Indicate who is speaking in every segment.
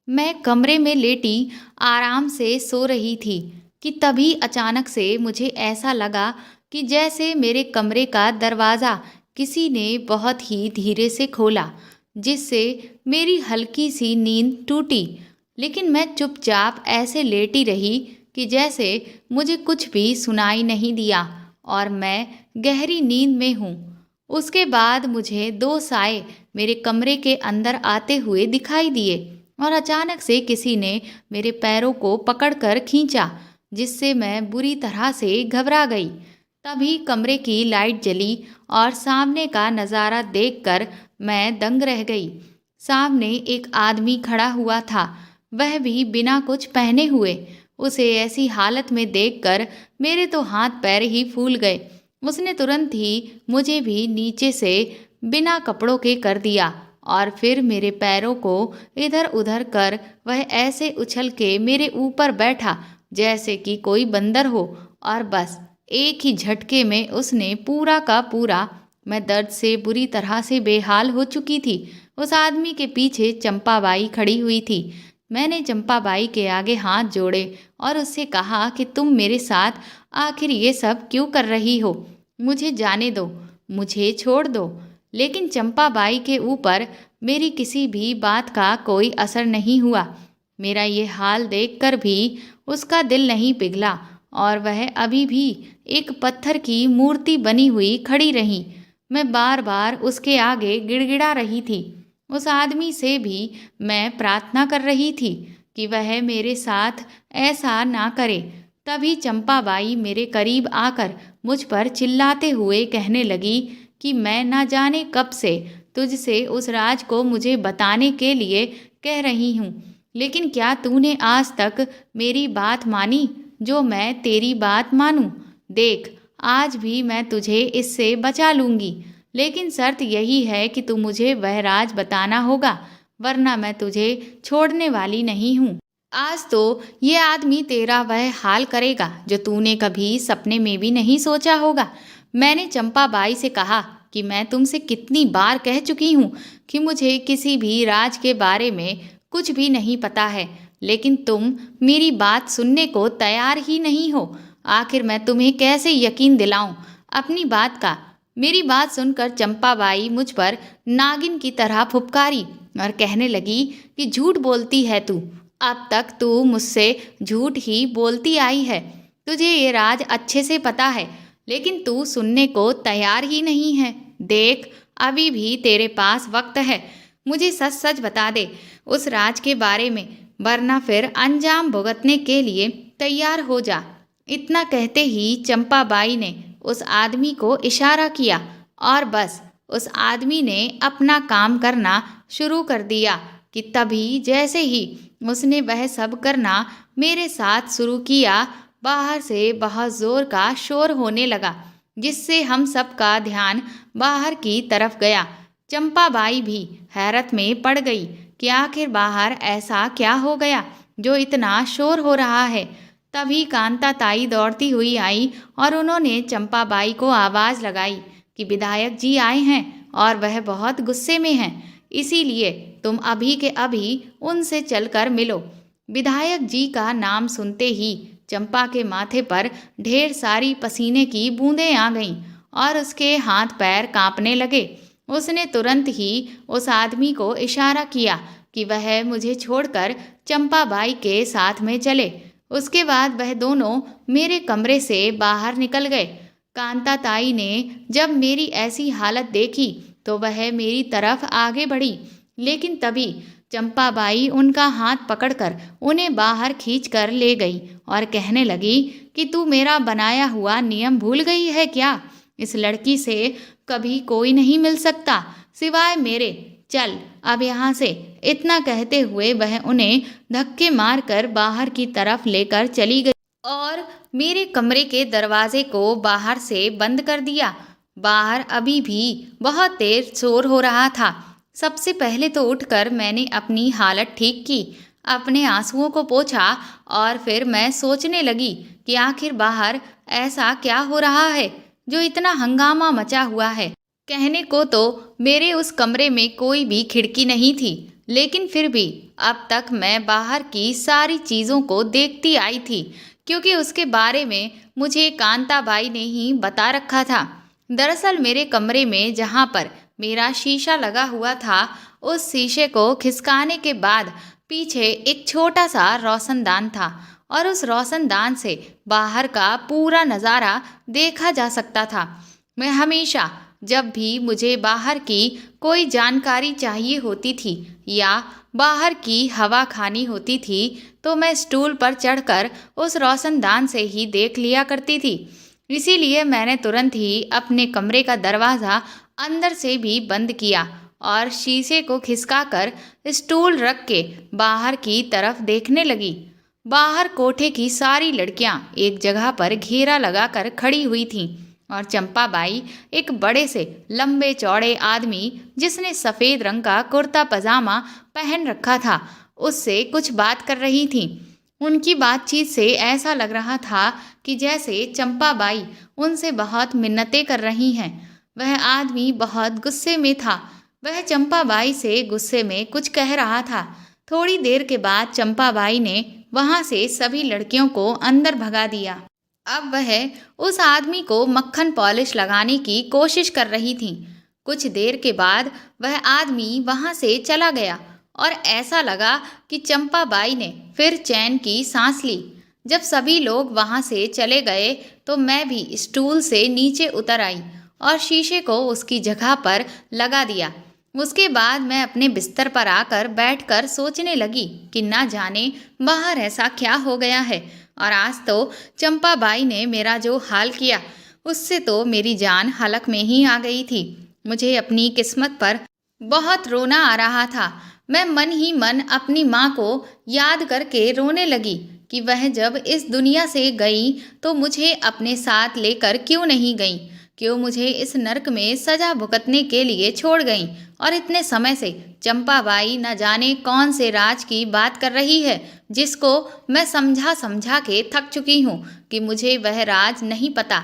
Speaker 1: मैं कमरे में लेटी आराम से सो रही थी कि तभी अचानक से मुझे ऐसा लगा कि जैसे मेरे कमरे का दरवाज़ा किसी ने बहुत ही धीरे से खोला, जिससे मेरी हल्की सी नींद टूटी। लेकिन मैं चुपचाप ऐसे लेटी रही कि जैसे मुझे कुछ भी सुनाई नहीं दिया और मैं गहरी नींद में हूँ। उसके बाद मुझे दो साए मेरे कमरे के अंदर आते हुए दिखाई दिए और अचानक से किसी ने मेरे पैरों को पकड़कर खींचा, जिससे मैं बुरी तरह से घबरा गई। तभी कमरे की लाइट जली और सामने का नज़ारा देखकर मैं दंग रह गई। सामने एक आदमी खड़ा हुआ था, वह भी बिना कुछ पहने हुए। उसे ऐसी हालत में देखकर मेरे तो हाथ पैर ही फूल गए। उसने तुरंत ही मुझे भी नीचे से बिना कपड़ों के कर दिया और फिर मेरे पैरों को इधर उधर कर वह ऐसे उछल के मेरे ऊपर बैठा जैसे कि कोई बंदर हो। और बस एक ही झटके में उसने पूरा का पूरा, मैं दर्द से बुरी तरह से बेहाल हो चुकी थी। उस आदमी के पीछे चंपाबाई खड़ी हुई थी। मैंने चंपाबाई के आगे हाथ जोड़े और उससे कहा कि तुम मेरे साथ आखिर ये सब क्यों कर रही हो? मुझे जाने दो, मुझे छोड़ दो। लेकिन चंपाबाई के ऊपर मेरी किसी भी बात का कोई असर नहीं हुआ। मेरा ये हाल देखकर भी उसका दिल नहीं पिघला और वह अभी भी एक पत्थर की मूर्ति बनी हुई खड़ी रही। मैं बार बार उसके आगे गिड़गिड़ा रही थी। उस आदमी से भी मैं प्रार्थना कर रही थी कि वह मेरे साथ ऐसा ना करे। तभी चंपाबाई मेरे करीब आकर मुझ पर चिल्लाते हुए कहने लगी कि मैं ना जाने कब से तुझसे उस राज को मुझे बताने के लिए कह रही हूँ, लेकिन क्या तूने आज तक मेरी बात मानी जो मैं तेरी बात मानूं? देख, आज भी मैं तुझे इससे बचा लूंगी, लेकिन शर्त यही है कि तू मुझे वह राज बताना होगा, वरना मैं तुझे छोड़ने वाली नहीं हूँ। आज तो ये आदमी तेरा वह हाल करेगा जो तूने कभी सपने में भी नहीं सोचा होगा। मैंने चंपाबाई से कहा कि मैं तुमसे कितनी बार कह चुकी हूँ कि मुझे किसी भी राज के बारे में कुछ भी नहीं पता है, लेकिन तुम मेरी बात सुनने को तैयार ही नहीं हो। आखिर मैं तुम्हें कैसे यकीन दिलाऊं अपनी बात का? मेरी बात सुनकर चंपाबाई मुझ पर नागिन की तरह फुफकारी और कहने लगी कि झूठ बोलती है तू। अब तक तू मुझसे झूठ ही बोलती आई है। तुझे ये राज अच्छे से पता है, लेकिन तू सुनने को तैयार ही नहीं है। देख, अभी भी तेरे पास वक्त है। मुझे सच सच बता दे उस राज के बारे में, वरना फिर अंजाम भुगतने के लिए तैयार हो जा। इतना कहते ही चंपाबाई ने उस आदमी को इशारा किया और बस उस आदमी ने अपना काम करना शुरू कर दिया कि तभी जैसे ही उसने वह सब करना मेरे साथ शुरू किया, बाहर से बहुत जोर का शोर होने लगा, जिससे हम सब का ध्यान बाहर की तरफ गया। चंपाबाई भी हैरत में पड़ गई कि आखिर बाहर ऐसा क्या हो गया जो इतना शोर हो रहा है। तभी कांता ताई दौड़ती हुई आई और उन्होंने चंपाबाई को आवाज़ लगाई कि विधायक जी आए हैं और वह बहुत गुस्से में हैं, इसीलिए तुम अभी के अभी उनसे चलकर मिलो। विधायक जी का नाम सुनते ही चंपा के माथे पर ढेर सारी पसीने की बूंदें आ गईं और उसके हाथ पैर कांपने लगे। उसने तुरंत ही उस आदमी को इशारा किया कि वह मुझे छोड़कर चंपाबाई के साथ में चले। उसके बाद वह दोनों मेरे कमरे से बाहर निकल गए। कांता ताई ने जब मेरी ऐसी हालत देखी तो वह मेरी तरफ आगे बढ़ी, लेकिन तभी चंपाबाई उनका हाथ पकड़कर उन्हें बाहर खींच कर ले गई और कहने लगी कि तू मेरा बनाया हुआ नियम भूल गई है क्या? इस लड़की से कभी कोई नहीं मिल सकता सिवाय मेरे। चल अब यहाँ से। इतना कहते हुए वह उन्हें धक्के मारकर बाहर की तरफ लेकर चली गई और मेरे कमरे के दरवाजे को बाहर से बंद कर दिया। बाहर अभी भी बहुत तेज शोर हो रहा था। सबसे पहले तो उठकर मैंने अपनी हालत ठीक की, अपने आंसुओं को पोंछा और फिर मैं सोचने लगी कि आखिर बाहर ऐसा क्या हो रहा है जो इतना हंगामा मचा हुआ है। कहने को तो मेरे उस कमरे में कोई भी खिड़की नहीं थी, लेकिन फिर भी अब तक मैं बाहर की सारी चीज़ों को देखती आई थी, क्योंकि उसके बारे में मुझे कांताबाई ने ही बता रखा था। दरअसल मेरे कमरे में जहाँ पर मेरा शीशा लगा हुआ था, उस शीशे को खिसकाने के बाद पीछे एक छोटा सा रोशनदान था और उस रोशनदान से बाहर का पूरा नज़ारा देखा जा सकता था। मैं हमेशा जब भी मुझे बाहर की कोई जानकारी चाहिए होती थी या बाहर की हवा खानी होती थी, तो मैं स्टूल पर चढ़कर उस रोशनदान से ही देख लिया करती थी। इसीलिए मैंने तुरंत ही अपने कमरे का दरवाज़ा अंदर से भी बंद किया और शीशे को खिसकाकर स्टूल रख के बाहर की तरफ देखने लगी। बाहर कोठे की सारी लड़कियां एक जगह पर घेरा लगाकर खड़ी हुई थीं और चंपाबाई एक बड़े से लंबे चौड़े आदमी जिसने सफ़ेद रंग का कुर्ता पजामा पहन रखा था, उससे कुछ बात कर रही थीं। उनकी बातचीत से ऐसा लग रहा था कि जैसे चंपाबाई उनसे बहुत मिन्नतें कर रही हैं। वह आदमी बहुत गुस्से में था। वह चंपाबाई से गुस्से में कुछ कह रहा था। थोड़ी देर के बाद चंपाबाई ने वहां से सभी लड़कियों को अंदर भगा दिया। अब वह उस आदमी को मक्खन पॉलिश लगाने की कोशिश कर रही थी। कुछ देर के बाद वह आदमी वहां से चला गया और ऐसा लगा कि चंपाबाई ने फिर चैन की सांस ली। जब सभी लोग वहां से चले गए तो मैं भी स्टूल से नीचे उतर आई और शीशे को उसकी जगह पर लगा दिया। उसके बाद मैं अपने बिस्तर पर आकर बैठकर सोचने लगी कि ना जाने बाहर ऐसा क्या हो गया है। और आज तो चंपाबाई ने मेरा जो हाल किया, उससे तो मेरी जान हलक में ही आ गई थी। मुझे अपनी किस्मत पर बहुत रोना आ रहा था। मैं मन ही मन अपनी माँ को याद करके रोने लगी कि वह जब इस दुनिया से गई तो मुझे अपने साथ लेकर क्यों नहीं गई, क्यों मुझे इस नरक में सजा भुगतने के लिए छोड़ गई। और इतने समय से चंपाबाई न जाने कौन से राज की बात कर रही है, जिसको मैं समझा समझा के थक चुकी हूँ कि मुझे वह राज नहीं पता।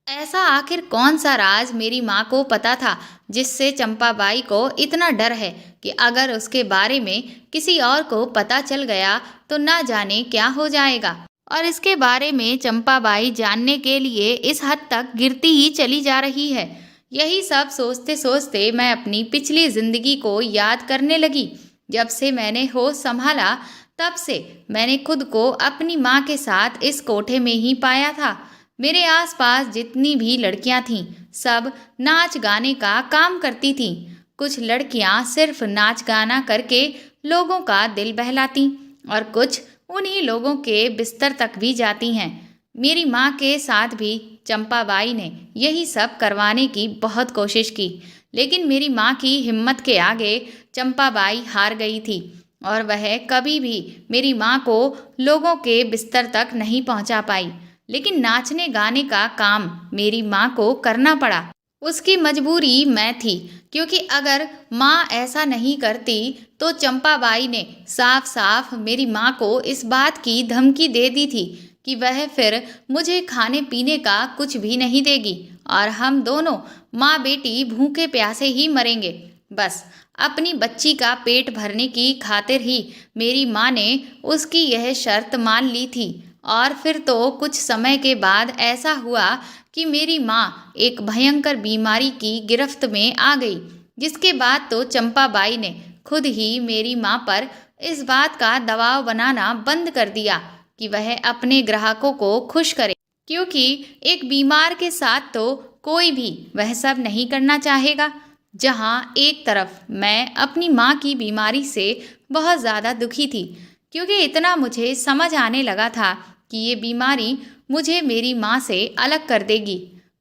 Speaker 1: ऐसा आखिर कौन सा राज मेरी माँ को पता था जिससे चंपाबाई को इतना डर है कि अगर उसके बारे में किसी और को पता चल गया तो ना जाने क्या हो जाएगा। और इसके बारे में चंपाबाई जानने के लिए इस हद तक गिरती ही चली जा रही है। यही सब सोचते सोचते मैं अपनी पिछली जिंदगी को याद करने लगी। जब से मैंने होश संभाला तब से मैंने खुद को अपनी माँ के साथ इस कोठे में ही पाया था। मेरे आसपास जितनी भी लड़कियां थीं, सब नाच गाने का काम करती थीं। कुछ लड़कियां सिर्फ नाच गाना करके लोगों का दिल बहलाती और कुछ उन्हीं लोगों के बिस्तर तक भी जाती हैं। मेरी माँ के साथ भी चंपाबाई ने यही सब करवाने की बहुत कोशिश की, लेकिन मेरी माँ की हिम्मत के आगे चंपाबाई हार गई थी और वह कभी भी मेरी माँ को लोगों के बिस्तर तक नहीं पहुँचा पाई। लेकिन नाचने गाने का काम मेरी माँ को करना पड़ा। उसकी मजबूरी मैं थी, क्योंकि अगर माँ ऐसा नहीं करती तो चंपाबाई ने साफ साफ मेरी माँ को इस बात की धमकी दे दी थी कि वह फिर मुझे खाने पीने का कुछ भी नहीं देगी और हम दोनों माँ बेटी भूखे प्यासे ही मरेंगे। बस अपनी बच्ची का पेट भरने की खातिर ही मेरी माँ ने उसकी यह शर्त मान ली थी। और फिर तो कुछ समय के बाद ऐसा हुआ कि मेरी माँ एक भयंकर बीमारी की गिरफ्त में आ गई, जिसके बाद तो चंपाबाई ने खुद ही मेरी माँ पर इस बात का दबाव बनाना बंद कर दिया कि वह अपने ग्राहकों को खुश करे, क्योंकि एक बीमार के साथ तो कोई भी वह सब नहीं करना चाहेगा। जहाँ एक तरफ मैं अपनी माँ की बीमारी से बहुत ज़्यादा दुखी थी, क्योंकि इतना मुझे समझ आने लगा था कि ये बीमारी मुझे मेरी माँ से अलग कर देगी,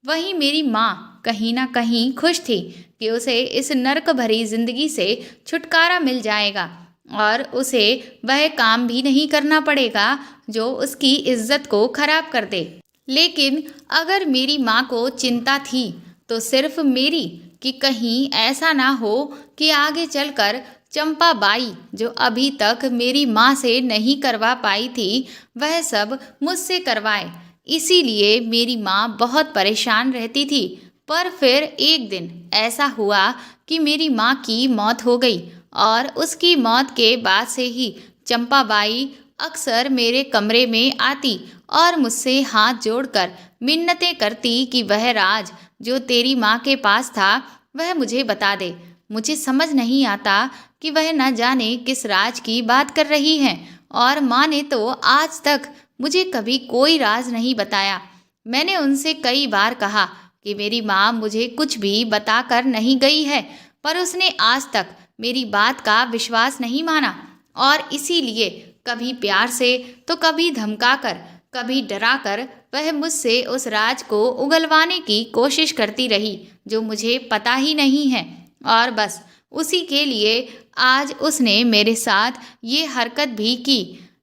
Speaker 1: वहीं मेरी माँ कहीं ना कहीं खुश थी कि उसे इस नरक भरी जिंदगी से छुटकारा मिल जाएगा और उसे वह काम भी नहीं करना पड़ेगा जो उसकी इज्जत को खराब कर दे। लेकिन अगर मेरी माँ को चिंता थी तो सिर्फ मेरी, कि कहीं ऐसा ना हो कि आगे चलकर चंपाबाई, जो अभी तक मेरी माँ से नहीं करवा पाई थी, वह सब मुझसे करवाए। इसीलिए मेरी माँ बहुत परेशान रहती थी। पर फिर एक दिन ऐसा हुआ कि मेरी माँ की मौत हो गई और उसकी मौत के बाद से ही चंपाबाई अक्सर मेरे कमरे में आती और मुझसे हाथ जोड़कर मिन्नतें करती कि वह राज जो तेरी माँ के पास था वह मुझे बता दे। मुझे समझ नहीं आता कि वह न जाने किस राज की बात कर रही हैं, और माँ ने तो आज तक मुझे कभी कोई राज नहीं बताया। मैंने उनसे कई बार कहा कि मेरी माँ मुझे कुछ भी बताकर नहीं गई है, पर उसने आज तक मेरी बात का विश्वास नहीं माना, और इसीलिए कभी प्यार से तो कभी धमकाकर, कभी डराकर वह मुझसे उस राज को उगलवाने की कोशिश करती रही जो मुझे पता ही नहीं है। और बस उसी के लिए आज उसने मेरे साथ ये हरकत भी की।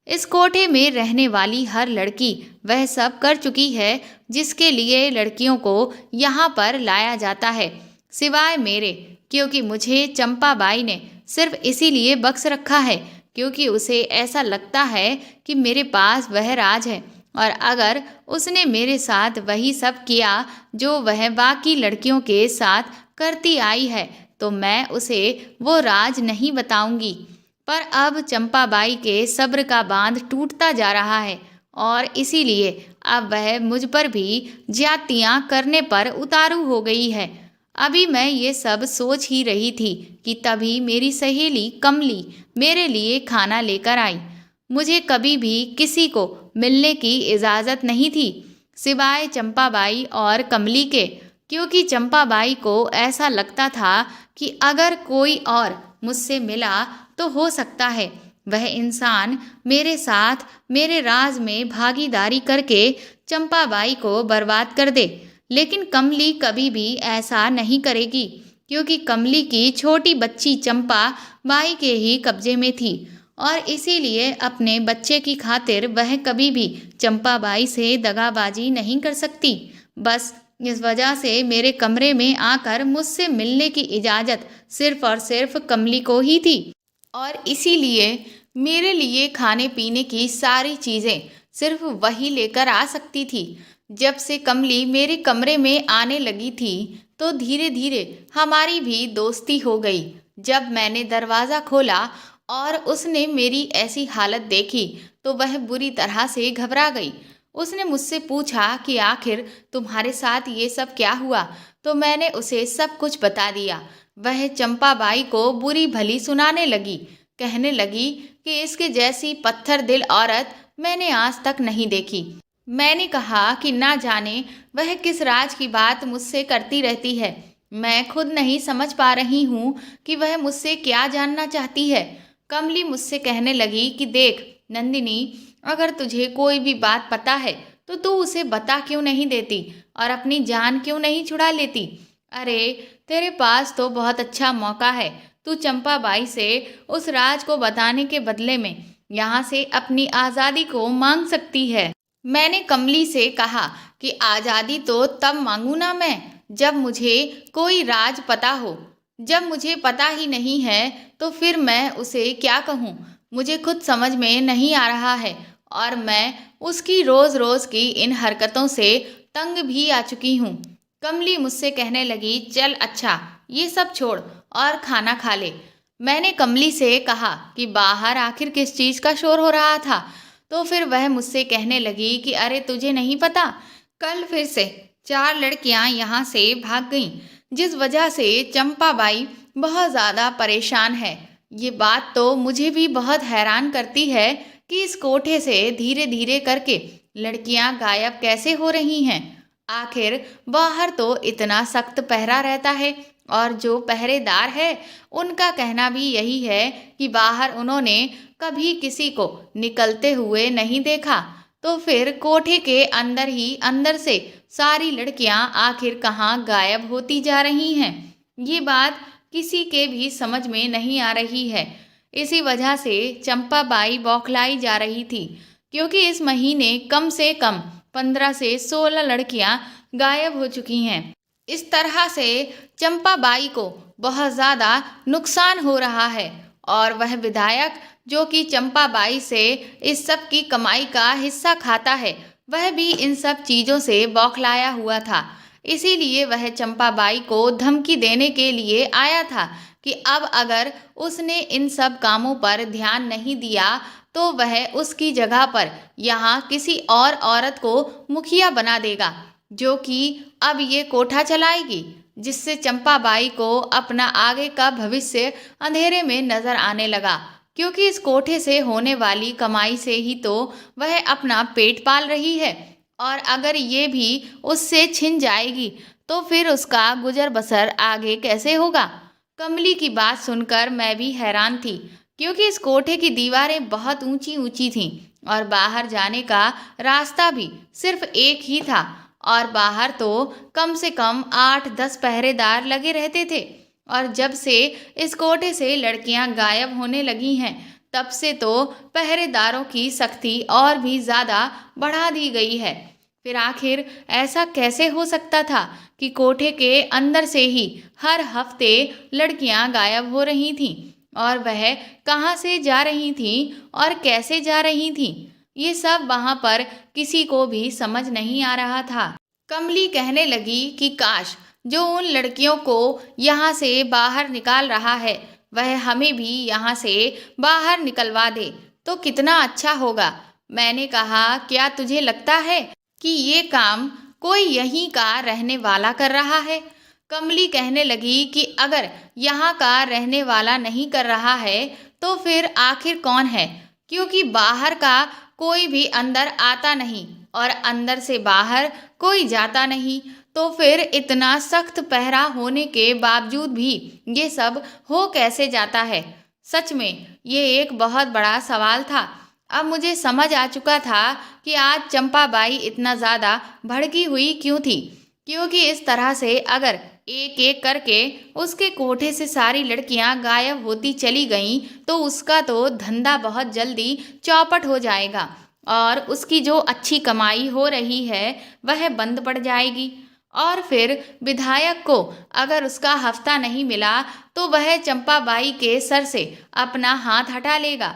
Speaker 1: इस कोठे में रहने वाली हर लड़की वह सब कर चुकी है जिसके लिए लड़कियों को यहाँ पर लाया जाता है, सिवाय मेरे, क्योंकि मुझे चंपाबाई ने सिर्फ इसीलिए बख्श रखा है क्योंकि उसे ऐसा लगता है कि मेरे पास वह राज है, और अगर उसने मेरे साथ वही सब किया जो वह बाकी लड़कियों के साथ करती आई है तो मैं उसे वो राज नहीं बताऊंगी। पर अब चंपाबाई के सब्र का बांध टूटता जा रहा है, और इसीलिए अब वह मुझ पर भी ज्यादतियाँ करने पर उतारू हो गई है। अभी मैं ये सब सोच ही रही थी कि तभी मेरी सहेली कमली मेरे लिए खाना लेकर आई। मुझे कभी भी किसी को मिलने की इजाज़त नहीं थी सिवाय चंपाबाई और कमली के, क्योंकि चंपाबाई को ऐसा लगता था कि अगर कोई और मुझसे मिला तो हो सकता है वह इंसान मेरे साथ मेरे राज में भागीदारी करके चंपाबाई को बर्बाद कर दे। लेकिन कमली कभी भी ऐसा नहीं करेगी, क्योंकि कमली की छोटी बच्ची चंपा बाई के ही कब्जे में थी, और इसीलिए अपने बच्चे की खातिर वह कभी भी चंपाबाई से दगाबाजी नहीं कर सकती। बस इस वजह से मेरे कमरे में आकर मुझसे मिलने की इजाज़त सिर्फ और सिर्फ कमली को ही थी, और इसीलिए मेरे लिए खाने पीने की सारी चीज़ें सिर्फ वही लेकर आ सकती थी। जब से कमली मेरे कमरे में आने लगी थी तो धीरे धीरे हमारी भी दोस्ती हो गई। जब मैंने दरवाज़ा खोला और उसने मेरी ऐसी हालत देखी तो वह बुरी तरह से घबरा गई। उसने मुझसे पूछा कि आखिर तुम्हारे साथ ये सब क्या हुआ, तो मैंने उसे सब कुछ बता दिया। वह चंपाबाई को बुरी भली सुनाने लगी, कहने लगी कि इसके जैसी पत्थर दिल औरत मैंने आज तक नहीं देखी। मैंने कहा कि ना जाने वह किस राज की बात मुझसे करती रहती है। मैं खुद नहीं समझ पा रही हूँ कि वह मुझसे क्या जानना चाहती है। कमली मुझसे कहने लगी कि देख नंदिनी, अगर तुझे कोई भी बात पता है तो तू उसे बता क्यों नहीं देती और अपनी जान क्यों नहीं छुड़ा लेती। अरे तेरे पास तो बहुत अच्छा मौका है। तू चंपाबाई से उस राज को बताने के बदले में यहाँ से अपनी आज़ादी को मांग सकती है। मैंने कमली से कहा कि आज़ादी तो तब मांगू ना मैं जब मुझे कोई राज पता हो। जब मुझे पता ही नहीं है तो फिर मैं उसे क्या कहूँ, मुझे खुद समझ में नहीं आ रहा है, और मैं उसकी रोज़ रोज़ की इन हरकतों से तंग भी आ चुकी हूँ। कमली मुझसे कहने लगी, चल अच्छा ये सब छोड़ और खाना खा ले। मैंने कमली से कहा कि बाहर आखिर किस चीज़ का शोर हो रहा था, तो फिर वह मुझसे कहने लगी कि अरे तुझे नहीं पता, कल फिर से 4 लड़कियां यहाँ से भाग गईं, जिस वजह से चंपाबाई बहुत ज़्यादा परेशान है। ये बात तो मुझे भी बहुत हैरान करती है कि इस कोठे से धीरे धीरे करके लड़कियां गायब कैसे हो रही हैं। आखिर बाहर तो इतना सख्त पहरा रहता है, और जो पहरेदार है उनका कहना भी यही है कि बाहर उन्होंने कभी किसी को निकलते हुए नहीं देखा। तो फिर कोठे के अंदर ही अंदर से सारी लड़कियां आखिर कहाँ गायब होती जा रही हैं, ये बात किसी के भी समझ में नहीं आ रही है। इसी वजह से चंपाबाई बौखलाई जा रही थी, क्योंकि इस महीने कम से कम 15 से 16 लड़कियां गायब हो चुकी हैं। इस तरह से चंपाबाई को बहुत ज़्यादा नुकसान हो रहा है, और वह विधायक जो कि चंपाबाई से इस सब की कमाई का हिस्सा खाता है, वह भी इन सब चीज़ों से बौखलाया हुआ था। इसीलिए वह चंपाबाई को धमकी देने के लिए आया था कि अब अगर उसने इन सब कामों पर ध्यान नहीं दिया तो वह उसकी जगह पर यहाँ किसी और औरत को मुखिया बना देगा, जो कि अब ये कोठा चलाएगी, जिससे चंपाबाई को अपना आगे का भविष्य अंधेरे में नजर आने लगा, क्योंकि इस कोठे से होने वाली कमाई से ही तो वह अपना पेट पाल रही है, और अगर ये भी उससे छिन जाएगी तो फिर उसका गुजर बसर आगे कैसे होगा। कमली की बात सुनकर मैं भी हैरान थी, क्योंकि इस कोठे की दीवारें बहुत ऊंची ऊंची थीं और बाहर जाने का रास्ता भी सिर्फ एक ही था, और बाहर तो कम से कम 8-10 पहरेदार लगे रहते थे। और जब से इस कोठे से लड़कियां गायब होने लगी हैं, तब से तो पहरेदारों की सख्ती और भी ज़्यादा बढ़ा दी गई है। फिर आखिर ऐसा कैसे हो सकता था कि कोठे के अंदर से ही हर हफ्ते लड़कियां गायब हो रही थीं, और वह कहाँ से जा रही थीं और कैसे जा रही थीं, ये सब वहाँ पर किसी को भी समझ नहीं आ रहा था। कमली कहने लगी कि काश जो उन लड़कियों को यहाँ से बाहर निकाल रहा है वह हमें भी यहाँ से बाहर निकलवा दे तो कितना अच्छा होगा। मैंने कहा, क्या तुझे लगता है कि ये काम कोई यहीं का रहने वाला कर रहा है? कमली कहने लगी कि अगर यहाँ का रहने वाला नहीं कर रहा है तो फिर आखिर कौन है, क्योंकि बाहर का कोई भी अंदर आता नहीं और अंदर से बाहर कोई जाता नहीं, तो फिर इतना सख्त पहरा होने के बावजूद भी ये सब हो कैसे जाता है। सच में ये एक बहुत बड़ा सवाल था। अब मुझे समझ आ चुका था कि आज चंपाबाई इतना ज़्यादा भड़की हुई क्यों थी, क्योंकि इस तरह से अगर एक एक करके उसके कोठे से सारी लड़कियां गायब होती चली गईं तो उसका तो धंधा बहुत जल्दी चौपट हो जाएगा, और उसकी जो अच्छी कमाई हो रही है वह बंद पड़ जाएगी। और फिर विधायक को अगर उसका हफ्ता नहीं मिला तो वह चंपाबाई के सर से अपना हाथ हटा लेगा।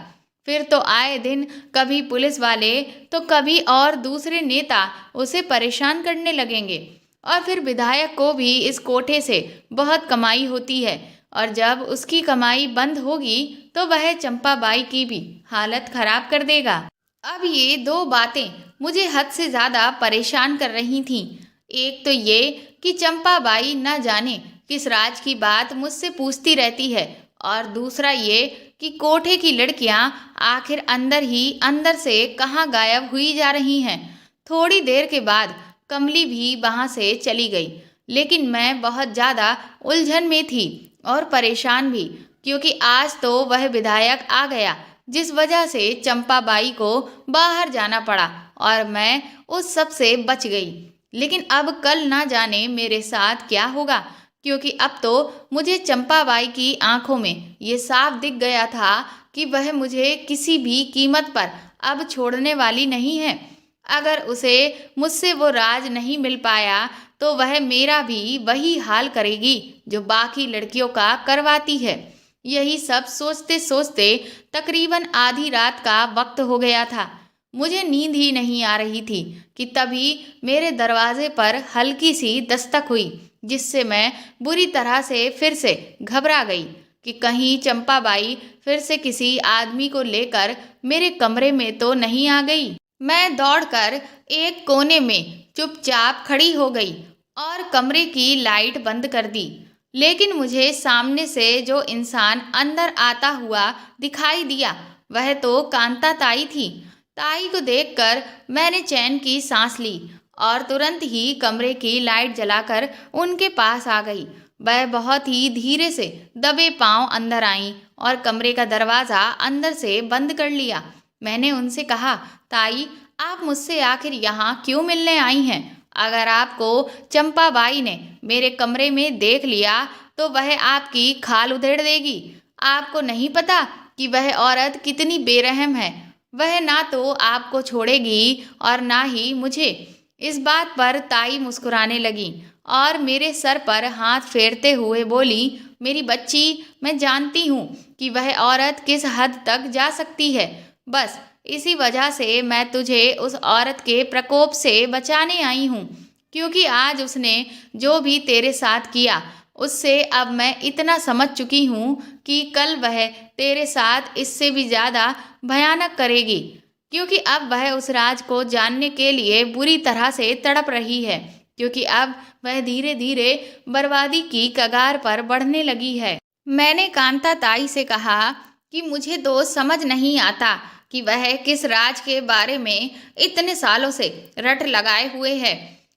Speaker 1: फिर तो आए दिन कभी पुलिस वाले तो कभी और दूसरे नेता उसे परेशान करने लगेंगे, और फिर विधायक को भी इस कोठे से बहुत कमाई होती है, और जब उसकी कमाई बंद होगी तो वह चंपाबाई की भी हालत खराब कर देगा। अब ये दो बातें मुझे हद से ज़्यादा परेशान कर रही थीं। एक तो ये कि चंपाबाई न जाने किस राज की बात मुझसे पूछती रहती है, और दूसरा ये कि कोठे की लड़कियां आखिर अंदर ही अंदर से कहाँ गायब हुई जा रही हैं। थोड़ी देर के बाद कमली भी वहाँ से चली गई, लेकिन मैं बहुत ज़्यादा उलझन में थी और परेशान भी, क्योंकि आज तो वह विधायक आ गया जिस वजह से चंपाबाई को बाहर जाना पड़ा और मैं उस सब से बच गई। लेकिन अब कल ना जाने मेरे साथ क्या होगा, क्योंकि अब तो मुझे चंपाबाई की आंखों में ये साफ दिख गया था कि वह मुझे किसी भी कीमत पर अब छोड़ने वाली नहीं है। अगर उसे मुझसे वो राज नहीं मिल पाया तो वह मेरा भी वही हाल करेगी जो बाकी लड़कियों का करवाती है। यही सब सोचते सोचते तकरीबन आधी रात का वक्त हो गया था। मुझे नींद ही नहीं आ रही थी कि तभी मेरे दरवाजे पर हल्की सी दस्तक हुई, जिससे मैं बुरी तरह से फिर से घबरा गई कि कहीं चंपाबाई फिर से किसी आदमी को लेकर मेरे कमरे में तो नहीं आ गई। मैं दौड़कर एक कोने में चुपचाप खड़ी हो गई और कमरे की लाइट बंद कर दी। लेकिन मुझे सामने से जो इंसान अंदर आता हुआ दिखाई दिया वह तो कांता ताई थी। ताई को देखकर मैंने चैन की सांस ली और तुरंत ही कमरे की लाइट जलाकर उनके पास आ गई। वह बहुत ही धीरे से दबे पांव अंदर आईं और कमरे का दरवाज़ा अंदर से बंद कर लिया। मैंने उनसे कहा, ताई आप मुझसे आखिर यहाँ क्यों मिलने आई हैं? अगर आपको चंपाबाई ने मेरे कमरे में देख लिया तो वह आपकी खाल उधेड़ देगी। आपको नहीं पता कि वह औरत कितनी बेरहम है। वह ना तो आपको छोड़ेगी और ना ही मुझे। इस बात पर ताई मुस्कुराने लगी और मेरे सर पर हाथ फेरते हुए बोली, मेरी बच्ची, मैं जानती हूँ कि वह औरत किस हद तक जा सकती है। बस इसी वजह से मैं तुझे उस औरत के प्रकोप से बचाने आई हूँ, क्योंकि आज उसने जो भी तेरे साथ किया उससे अब मैं इतना समझ चुकी हूँ कि कल वह तेरे साथ इससे भी ज़्यादा भयानक करेगी, क्योंकि अब वह उस राज को जानने के लिए बुरी तरह से तड़प रही है, क्योंकि अब वह धीरे धीरे बर्बादी की कगार पर बढ़ने लगी है। मैंने कांता ताई से कहा कि मुझे तो समझ नहीं आता कि वह किस राज के बारे में इतने सालों से रट लगाए हुए है।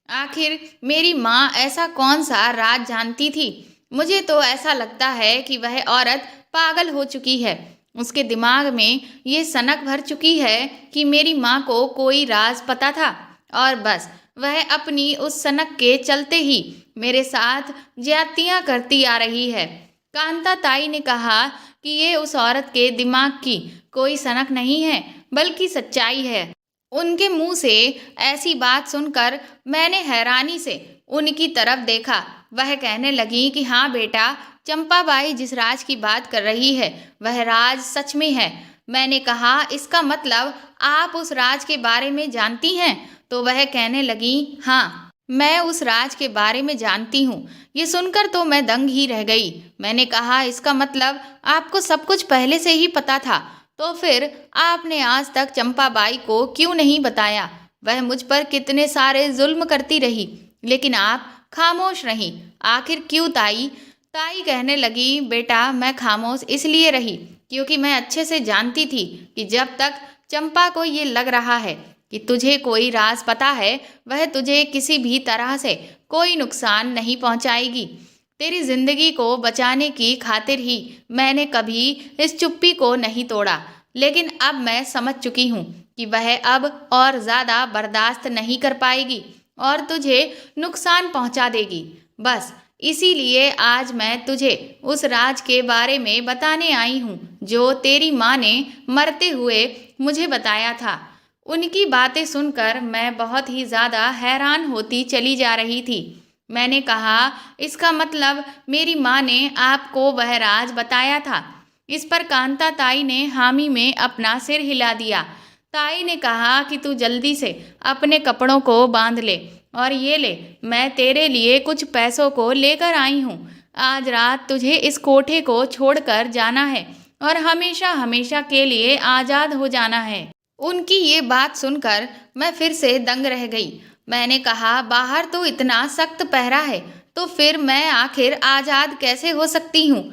Speaker 1: आखिर मेरी माँ ऐसा कौन सा राज जानती थी? मुझे तो ऐसा लगता है कि वह औरत पागल हो चुकी है। उसके दिमाग में ये सनक भर चुकी है कि मेरी माँ को कोई राज पता था और बस वह अपनी उस सनक के चलते ही मेरे साथ ज्यादतियाँ करती आ रही है। कांता ताई ने कहा कि ये उस औरत के दिमाग की कोई सनक नहीं है, बल्कि सच्चाई है। उनके मुंह से ऐसी बात सुनकर मैंने हैरानी से उनकी तरफ देखा। वह कहने लगी कि हाँ बेटा, चंपाबाई जिस राज की बात कर रही है वह राज सच में है। मैंने कहा इसका मतलब आप उस राज के बारे में जानती हैं? तो वह कहने लगी हाँ, मैं उस राज के बारे में जानती हूँ। ये सुनकर तो मैं दंग ही रह गई। मैंने कहा इसका मतलब आपको सब कुछ पहले से ही पता था, तो फिर आपने आज तक चंपाबाई को क्यों नहीं बताया? वह मुझ पर कितने सारे जुल्म करती रही, लेकिन आप खामोश रहीं। आखिर क्यों ताई? ताई कहने लगी बेटा, मैं खामोश इसलिए रही क्योंकि मैं अच्छे से जानती थी कि जब तक चंपा को ये लग रहा है कि तुझे कोई राज पता है, वह तुझे किसी भी तरह से कोई नुकसान नहीं पहुंचाएगी। तेरी जिंदगी को बचाने की खातिर ही मैंने कभी इस चुप्पी को नहीं तोड़ा, लेकिन अब मैं समझ चुकी हूँ कि वह अब और ज़्यादा बर्दाश्त नहीं कर पाएगी और तुझे नुकसान पहुंचा देगी। बस इसीलिए आज मैं तुझे उस राज के बारे में बताने आई हूँ जो तेरी माँ ने मरते हुए मुझे बताया था। उनकी बातें सुनकर मैं बहुत ही ज़्यादा हैरान होती चली जा रही थी। मैंने कहा इसका मतलब मेरी माँ ने आपको वह राज बताया था? इस पर कांता ताई ने हामी में अपना सिर हिला दिया। ताई ने कहा कि तू जल्दी से अपने कपड़ों को बांध ले और ये ले, मैं तेरे लिए कुछ पैसों को लेकर आई हूँ। आज रात तुझे इस कोठे को छोड़कर जाना है और हमेशा हमेशा के लिए आज़ाद हो जाना है। उनकी ये बात सुनकर मैं फिर से दंग रह गई। मैंने कहा बाहर तो इतना सख्त पहरा है, तो फिर मैं आखिर आज़ाद कैसे हो सकती हूँ?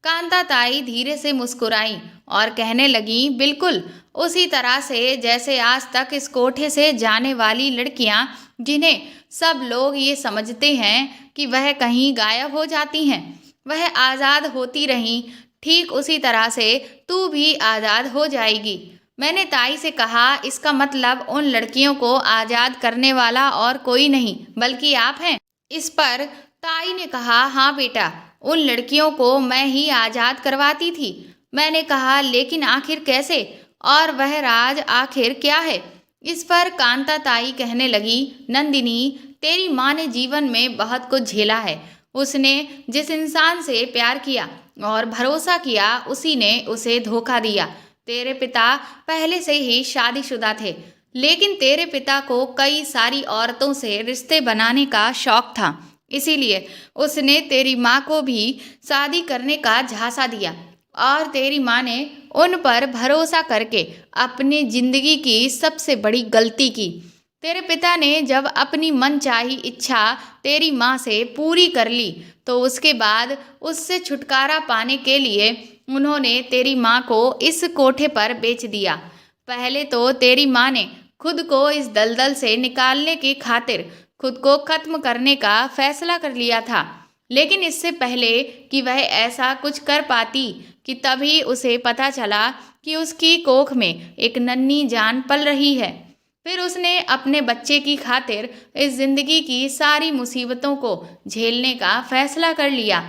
Speaker 1: कांता ताई धीरे से मुस्कुराई और कहने लगी बिल्कुल उसी तरह से जैसे आज तक इस कोठे से जाने वाली लड़कियां, जिन्हें सब लोग ये समझते हैं कि वह कहीं गायब हो जाती हैं, वह आज़ाद होती रहीं, ठीक उसी तरह से तू भी आज़ाद हो जाएगी। मैंने ताई से कहा इसका मतलब उन लड़कियों को आज़ाद करने वाला और कोई नहीं बल्कि आप हैं। इस पर ताई ने कहा हाँ बेटा, उन लड़कियों को मैं ही आज़ाद करवाती थी। मैंने कहा लेकिन आखिर कैसे, और वह राज आखिर क्या है? इस पर कांता ताई कहने लगी नंदिनी, तेरी माँ ने जीवन में बहुत कुछ झेला है। उसने जिस इंसान से प्यार किया और भरोसा किया उसी ने उसे धोखा दिया। तेरे पिता पहले से ही शादीशुदा थे, लेकिन तेरे पिता को कई सारी औरतों से रिश्ते बनाने का शौक था, इसीलिए उसने तेरी माँ को भी शादी करने का झांसा दिया और तेरी माँ ने उन पर भरोसा करके अपनी जिंदगी की सबसे बड़ी गलती की। तेरे पिता ने जब अपनी मनचाही इच्छा तेरी माँ से पूरी कर ली तो उसके बाद उससे छुटकारा पाने के लिए उन्होंने तेरी माँ को इस कोठे पर बेच दिया। पहले तो तेरी माँ ने खुद को इस दलदल से निकालने की खातिर खुद को खत्म करने का फैसला कर लिया था, लेकिन इससे पहले कि वह ऐसा कुछ कर पाती कि तभी उसे पता चला कि उसकी कोख में एक नन्ही जान पल रही है। फिर उसने अपने बच्चे की खातिर इस जिंदगी की सारी मुसीबतों को झेलने का फैसला कर लिया।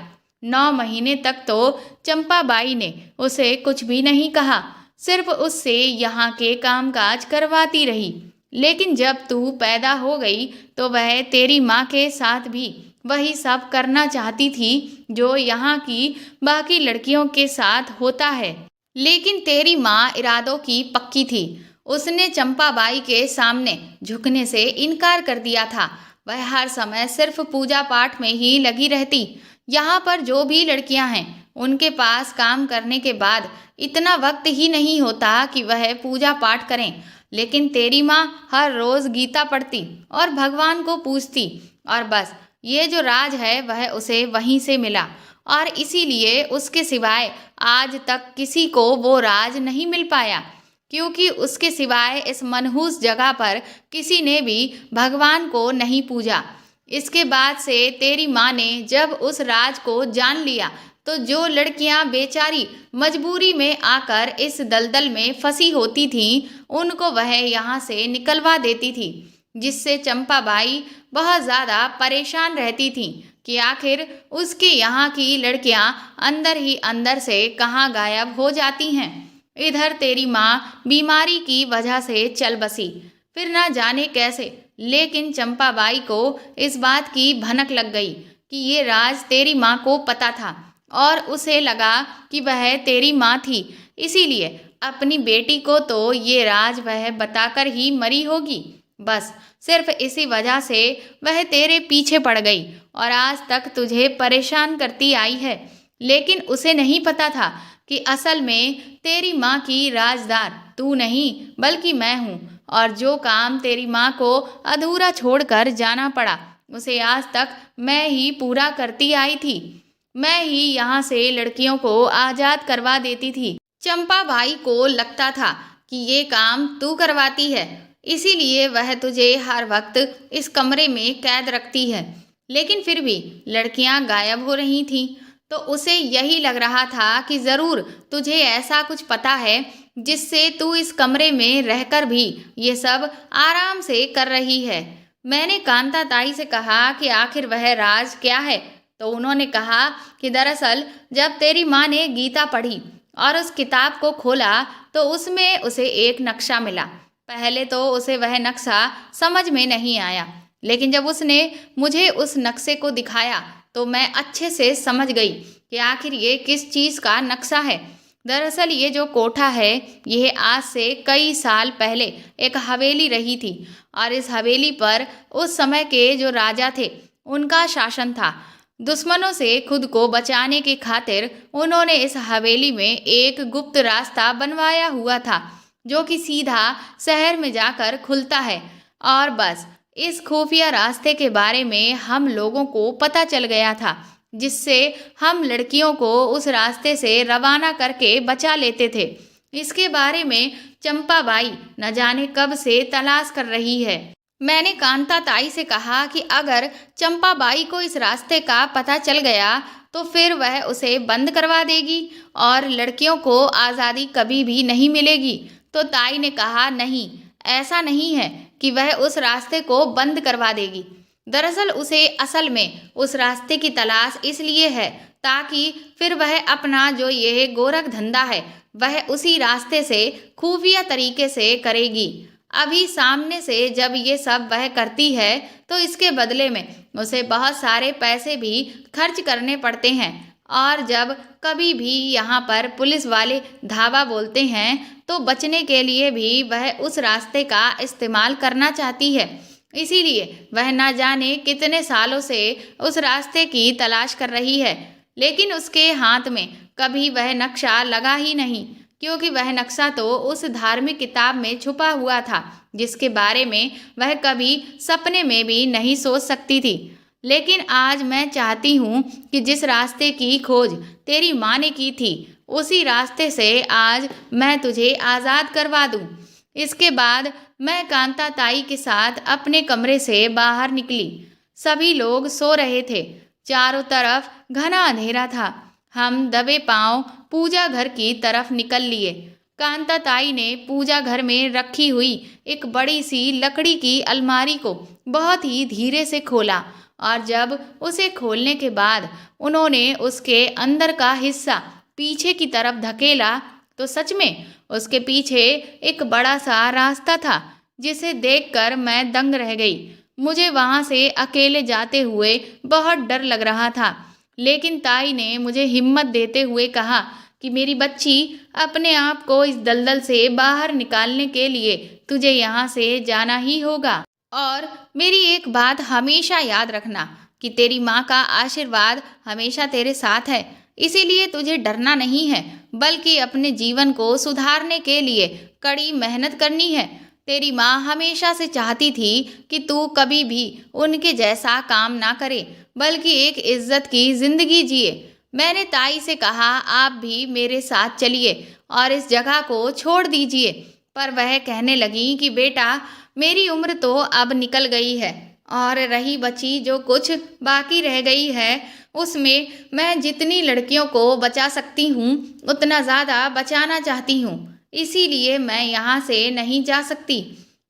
Speaker 1: 9 महीने तक तो चंपाबाई ने उसे कुछ भी नहीं कहा, सिर्फ उससे यहाँ के कामकाज करवाती रही। लेकिन जब तू पैदा हो गई तो वह तेरी माँ के साथ भी वही सब करना चाहती थी जो यहाँ की बाकी लड़कियों के साथ होता है। लेकिन तेरी माँ इरादों की पक्की थी। उसने चंपाबाई के सामने झुकने से इनकार कर दिया था। वह हर समय सिर्फ पूजा पाठ में ही लगी रहती। यहाँ पर जो भी लड़कियां हैं, उनके पास काम करने के बाद इतना वक्त ही नहीं होता कि वह पूजा पाठ करें। लेकिन तेरी माँ हर रोज गीता पढ़ती और भगवान को पूजती, और बस ये जो राज है वह उसे वहीं से मिला, और इसीलिए उसके सिवाय आज तक किसी को वो राज नहीं मिल पाया, क्योंकि उसके सिवाय इस मनहूस जगह पर किसी ने भी भगवान को नहीं पूजा। इसके बाद से तेरी माँ ने जब उस राज को जान लिया, तो जो लड़कियां बेचारी मजबूरी में आकर इस दलदल में फंसी होती थीं, उनको वह यहाँ से निकलवा देती थी, जिससे चंपाबाई बहुत ज़्यादा परेशान रहती थी कि आखिर उसके यहाँ की लड़कियां अंदर ही अंदर से कहाँ गायब हो जाती हैं। इधर तेरी माँ बीमारी की वजह से चल बसी, फिर ना जाने कैसे, लेकिन चंपाबाई को इस बात की भनक लग गई कि ये राज तेरी माँ को पता था, और उसे लगा कि वह तेरी माँ थी, इसीलिए अपनी बेटी को तो ये राज वह बताकर ही मरी होगी। बस सिर्फ इसी वजह से वह तेरे पीछे पड़ गई और आज तक तुझे परेशान करती आई है। लेकिन उसे नहीं पता था कि असल में तेरी माँ की राजदार तू नहीं बल्कि मैं हूँ, और जो काम तेरी माँ को अधूरा छोड़कर जाना पड़ा, उसे आज तक मैं ही पूरा करती आई थी। मैं ही यहाँ से लड़कियों को आज़ाद करवा देती थी। चंपाबाई को लगता था कि ये काम तू करवाती है, इसीलिए वह तुझे हर वक्त इस कमरे में कैद रखती है। लेकिन फिर भी लड़कियां गायब हो रही थीं, तो उसे यही लग रहा था कि ज़रूर तुझे ऐसा कुछ पता है जिससे तू इस कमरे में रहकर भी ये सब आराम से कर रही है। मैंने कांता ताई से कहा कि आखिर वह राज क्या है, तो उन्होंने कहा कि दरअसल जब तेरी माँ ने गीता पढ़ी और उस किताब को खोला, तो उसमें उसे एक नक्शा मिला। पहले तो उसे वह नक्शा समझ में नहीं आया, लेकिन जब उसने मुझे उस नक्शे को दिखाया तो मैं अच्छे से समझ गई कि आखिर ये किस चीज़ का नक्शा है। दरअसल ये जो कोठा है, यह आज से कई साल पहले एक हवेली रही थी, और इस हवेली पर उस समय के जो राजा थे उनका शासन था। दुश्मनों से खुद को बचाने की खातिर उन्होंने इस हवेली में एक गुप्त रास्ता बनवाया हुआ था, जो कि सीधा शहर में जाकर खुलता है। और बस इस खुफिया रास्ते के बारे में हम लोगों को पता चल गया था, जिससे हम लड़कियों को उस रास्ते से रवाना करके बचा लेते थे। इसके बारे में चंपाबाई न जाने कब से तलाश कर रही है। मैंने कांता ताई से कहा कि अगर चंपाबाई को इस रास्ते का पता चल गया तो फिर वह उसे बंद करवा देगी और लड़कियों को आज़ादी कभी भी नहीं मिलेगी। तो ताई ने कहा, नहीं, ऐसा नहीं है कि वह उस रास्ते को बंद करवा देगी। दरअसल उसे असल में उस रास्ते की तलाश इसलिए है ताकि फिर वह अपना जो यह गोरख धंधा है वह उसी रास्ते से खुफिया तरीके से करेगी। अभी सामने से जब ये सब वह करती है तो इसके बदले में उसे बहुत सारे पैसे भी खर्च करने पड़ते हैं, और जब कभी भी यहाँ पर पुलिस वाले धावा बोलते हैं तो बचने के लिए भी वह उस रास्ते का इस्तेमाल करना चाहती है। इसीलिए वह ना जाने कितने सालों से उस रास्ते की तलाश कर रही है, लेकिन उसके हाथ में कभी वह नक्शा लगा ही नहीं, क्योंकि वह नक्शा तो उस धार्मिक किताब में छुपा हुआ था जिसके बारे में वह कभी सपने में भी नहीं सोच सकती थी। लेकिन आज मैं चाहती हूँ कि जिस रास्ते की खोज तेरी माँ ने की थी, उसी रास्ते से आज मैं तुझे आज़ाद करवा दूँ। इसके बाद मैं कांता ताई के साथ अपने कमरे से बाहर निकली। सभी लोग सो रहे थे, चारों तरफ घना अंधेरा था। हम दबे पांव पूजा घर की तरफ निकल लिए। कांता ताई ने पूजा घर में रखी हुई एक बड़ी सी लकड़ी की अलमारी को बहुत ही धीरे से खोला, और जब उसे खोलने के बाद उन्होंने उसके अंदर का हिस्सा पीछे की तरफ धकेला तो सच में उसके पीछे एक बड़ा सा रास्ता था, जिसे देखकर मैं दंग रह गई। मुझे वहां से अकेले जाते हुए बहुत डर लग रहा था, लेकिन ताई ने मुझे हिम्मत देते हुए कहा कि मेरी बच्ची, अपने आप को इस दलदल से बाहर निकालने के लिए तुझे यहाँ से जाना ही होगा। और मेरी एक बात हमेशा याद रखना कि तेरी माँ का आशीर्वाद हमेशा तेरे साथ है। इसीलिए तुझे डरना नहीं है, बल्कि अपने जीवन को सुधारने के लिए कड़ी मेहनत करनी है। तेरी माँ हमेशा से चाहती थी कि तू कभी भी उनके जैसा काम ना करे, बल्कि एक इज्जत की जिंदगी जिए। मैंने ताई से कहा, आप भी मेरे साथ चलिए और इस जगह को छोड़ दीजिए। पर वह कहने लगी कि बेटा, मेरी उम्र तो अब निकल गई है और रही बची जो कुछ बाकी रह गई है उसमें मैं जितनी लड़कियों को बचा सकती हूँ उतना ज़्यादा बचाना चाहती हूँ। इसीलिए मैं यहाँ से नहीं जा सकती।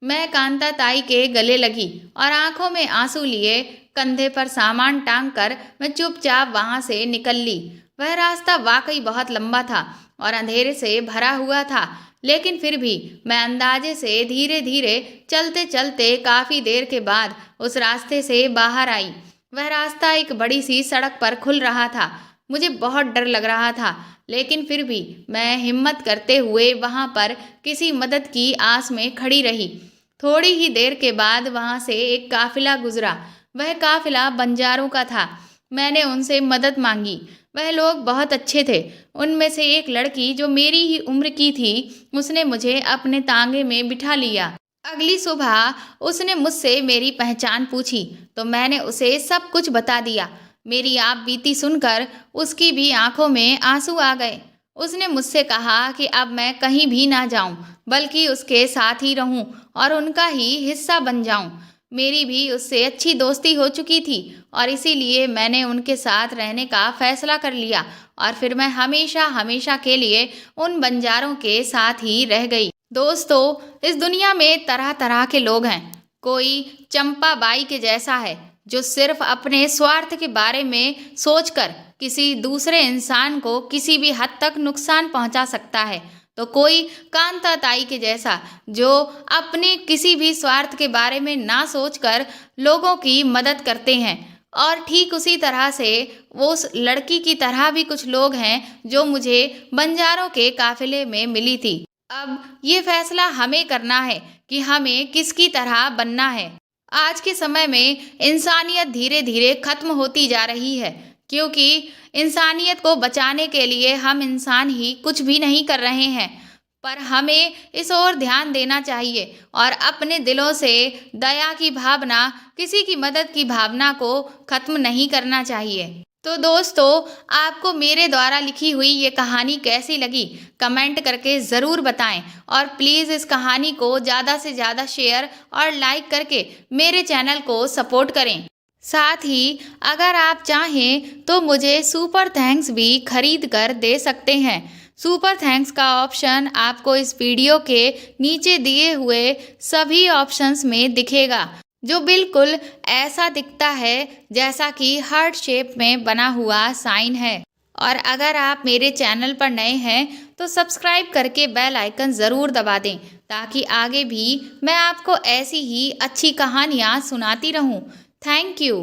Speaker 1: मैं कांता ताई के गले लगी और आंखों में आंसू लिए कंधे पर सामान टांग कर मैं चुपचाप वहाँ से निकल ली। वह रास्ता वाकई बहुत लंबा था और अंधेरे से भरा हुआ था, लेकिन फिर भी मैं अंदाजे से धीरे धीरे चलते चलते काफ़ी देर के बाद उस रास्ते से बाहर आई। वह रास्ता एक बड़ी सी सड़क पर खुल रहा था। मुझे बहुत डर लग रहा था, लेकिन फिर भी मैं हिम्मत करते हुए वहाँ पर किसी मदद की आस में खड़ी रही। थोड़ी ही देर के बाद वहाँ से एक काफिला गुजरा। वह काफिला बंजारों का था। मैंने उनसे मदद मांगी। वह लोग बहुत अच्छे थे। उनमें से एक लड़की जो मेरी ही उम्र की थी, उसने मुझे अपने तांगे में बिठा लिया। अगली सुबह उसने मुझसे मेरी पहचान पूछी तो मैंने उसे सब कुछ बता दिया। मेरी आप बीती सुनकर उसकी भी आंखों में आंसू आ गए। उसने मुझसे कहा कि अब मैं कहीं भी ना जाऊं, बल्कि उसके साथ ही रहूं और उनका ही हिस्सा बन जाऊं। मेरी भी उससे अच्छी दोस्ती हो चुकी थी और इसीलिए मैंने उनके साथ रहने का फैसला कर लिया और फिर मैं हमेशा हमेशा के लिए उन बंजारों के साथ ही रह गई। दोस्तों, इस दुनिया में तरह तरह के लोग हैं। कोई चंपा बाई के जैसा है जो सिर्फ अपने स्वार्थ के बारे में सोचकर किसी दूसरे इंसान को किसी भी हद तक नुकसान पहुंचा सकता है, तो कोई कांता ताई के जैसा जो अपने किसी भी स्वार्थ के बारे में ना सोचकर लोगों की मदद करते हैं। और ठीक उसी तरह से वो उस लड़की की तरह भी कुछ लोग हैं जो मुझे बंजारों के काफिले में मिली थी। अब ये फैसला हमें करना है कि हमें किसकी तरह बनना है। आज के समय में इंसानियत धीरे धीरे खत्म होती जा रही है, क्योंकि इंसानियत को बचाने के लिए हम इंसान ही कुछ भी नहीं कर रहे हैं। पर हमें इस ओर ध्यान देना चाहिए और अपने दिलों से दया की भावना, किसी की मदद की भावना को खत्म नहीं करना चाहिए। तो दोस्तों, आपको मेरे द्वारा लिखी हुई ये कहानी कैसी लगी कमेंट करके ज़रूर बताएं और प्लीज़ इस कहानी को ज़्यादा से ज़्यादा शेयर और लाइक करके मेरे चैनल को सपोर्ट करें। साथ ही अगर आप चाहें तो मुझे सुपर थैंक्स भी खरीद कर दे सकते हैं। सुपर थैंक्स का ऑप्शन आपको इस वीडियो के नीचे दिए हुए सभी ऑप्शंस में दिखेगा, जो बिल्कुल ऐसा दिखता है जैसा कि हार्ट शेप में बना हुआ साइन है। और अगर आप मेरे चैनल पर नए हैं तो सब्सक्राइब करके बेल आइकन ज़रूर दबा दें, ताकि आगे भी मैं आपको ऐसी ही अच्छी कहानियाँ सुनाती रहूँ। Thank you.